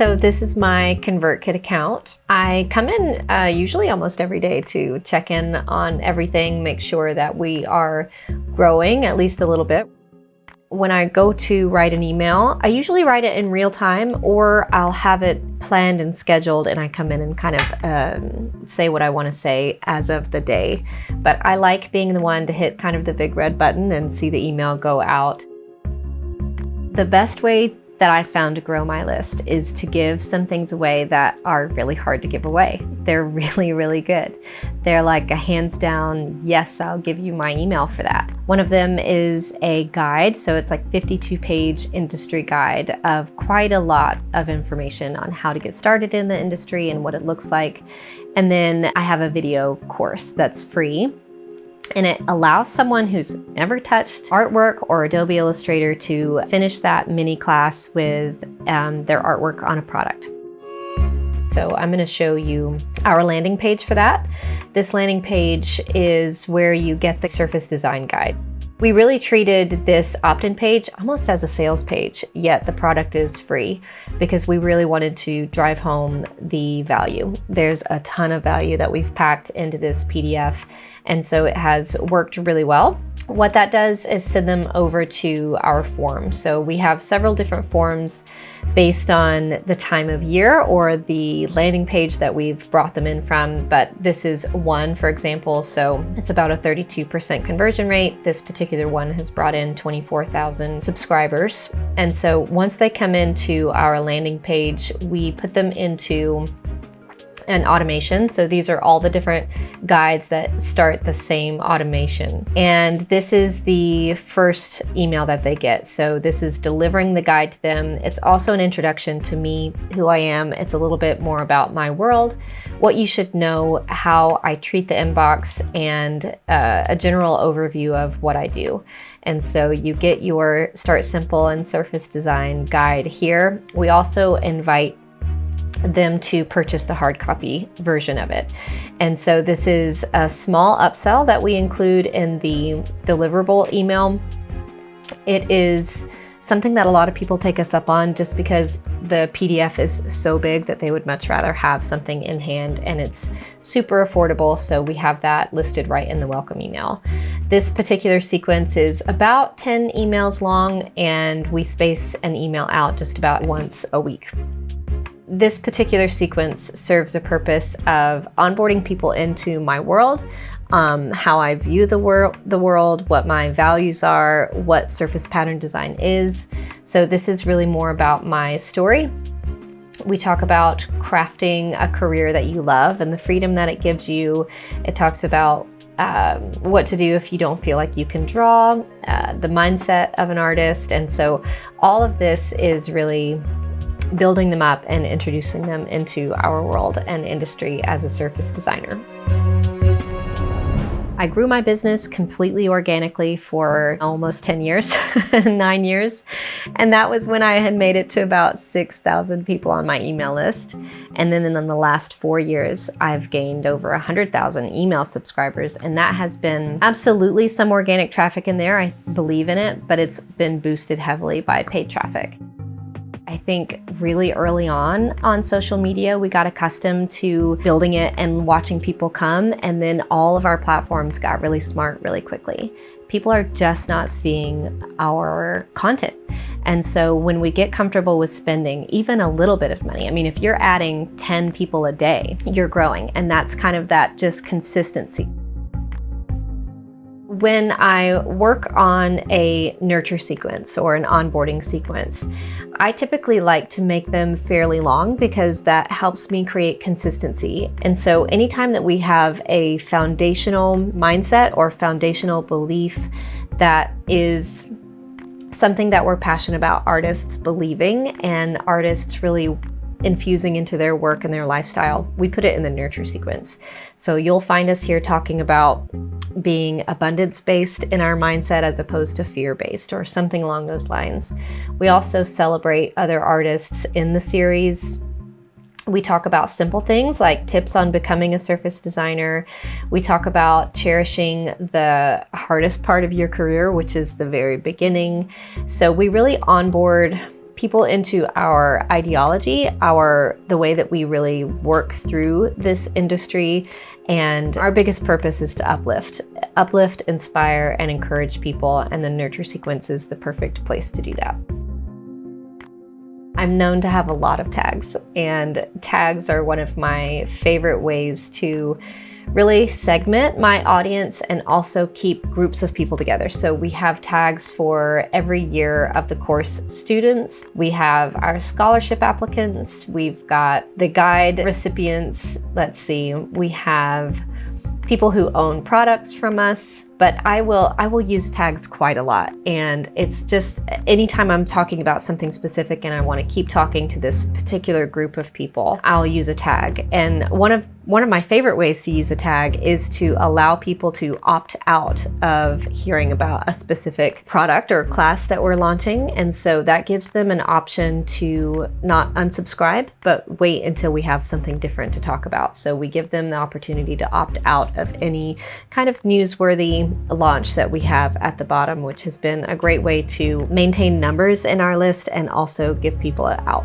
So this is my ConvertKit account. I come in usually almost every day to check in on everything, make sure that we are growing at least a little bit. When I go to write an email, I usually write it in real time, or I'll have it planned and scheduled and I come in and kind of say what I want to say as of the day. But I like being the one to hit kind of the big red button and see the email go out. The best way that I found to grow my list is to give some things away that are really hard to give away. They're really, really good. They're like a hands down, yes, I'll give you my email for that. One of them is a guide. So it's like 52-page industry guide of quite a lot of information on how to get started in the industry and what it looks like. And then I have a video course that's free. And it allows someone who's never touched artwork or Adobe Illustrator to finish that mini class with their artwork on a product. So I'm going to show you our landing page for that. This landing page is where you get the surface design guides. We really treated this opt-in page almost as a sales page, yet the product is free because we really wanted to drive home the value. There's a ton of value that we've packed into this PDF, and so it has worked really well. What that does is send them over to our form. So we have several different forms based on the time of year or the landing page that we've brought them in from, but this is one, for example, so it's about a 32% conversion rate. This particular one has brought in 24,000 subscribers. And so once they come into our landing page, we put them into an automation. So these are all the different guides that start the same automation. And this is the first email that they get. So this is delivering the guide to them. It's also an introduction to me, who I am. It's a little bit more about my world, what you should know, how I treat the inbox, and a general overview of what I do. And so you get your Start Simple and Surface Design guide here. We also invite them to purchase the hard copy version of it. And so this is a small upsell that we include in the deliverable email. It is something that a lot of people take us up on just because the PDF is so big that they would much rather have something in hand, and it's super affordable. So we have that listed right in the welcome email. This particular sequence is about 10 emails long, and we space an email out just about once a week. This particular sequence serves a purpose of onboarding people into my world, how I view the world, what my values are, what surface pattern design is. So this is really more about my story. We talk about crafting a career that you love and the freedom that it gives you. It talks about what to do if you don't feel like you can draw, the mindset of an artist. And so all of this is really building them up and introducing them into our world and industry as a surface designer. I grew my business completely organically for almost 10 years, 9 years. And that was when I had made it to about 6,000 people on my email list. And then in the last 4 years, I've gained over 100,000 email subscribers. And that has been absolutely some organic traffic in there. I believe in it, but it's been boosted heavily by paid traffic. I think really early on social media, we got accustomed to building it and watching people come, and then all of our platforms got really smart really quickly. People are just not seeing our content. And so when we get comfortable with spending even a little bit of money, I mean, if you're adding 10 people a day, you're growing, and that's kind of that just consistency. When I work on a nurture sequence or an onboarding sequence, I typically like to make them fairly long because that helps me create consistency. And so anytime that we have a foundational mindset or foundational belief that is something that we're passionate about artists believing and artists really infusing into their work and their lifestyle, we put it in the nurture sequence. So you'll find us here talking about being abundance-based in our mindset as opposed to fear-based or something along those lines. We also celebrate other artists in the series. We talk about simple things like tips on becoming a surface designer. We talk about cherishing the hardest part of your career, which is the very beginning. So we really onboard people into our ideology, the way that we really work through this industry. And our biggest purpose is to uplift, inspire, and encourage people. And the nurture sequence is the perfect place to do that. I'm known to have a lot of tags, and tags are one of my favorite ways to really segment my audience and also keep groups of people together. So we have tags for every year of the course students. We have our scholarship applicants. We've got the guide recipients. Let's see, we have people who own products from us, but I will use tags quite a lot. And it's just anytime I'm talking about something specific and I want to keep talking to this particular group of people, I'll use a tag. And one of my favorite ways to use a tag is to allow people to opt out of hearing about a specific product or class that we're launching. And so that gives them an option to not unsubscribe, but wait until we have something different to talk about. So we give them the opportunity to opt out of any kind of newsworthy launch that we have at the bottom, which has been a great way to maintain numbers in our list and also give people an out.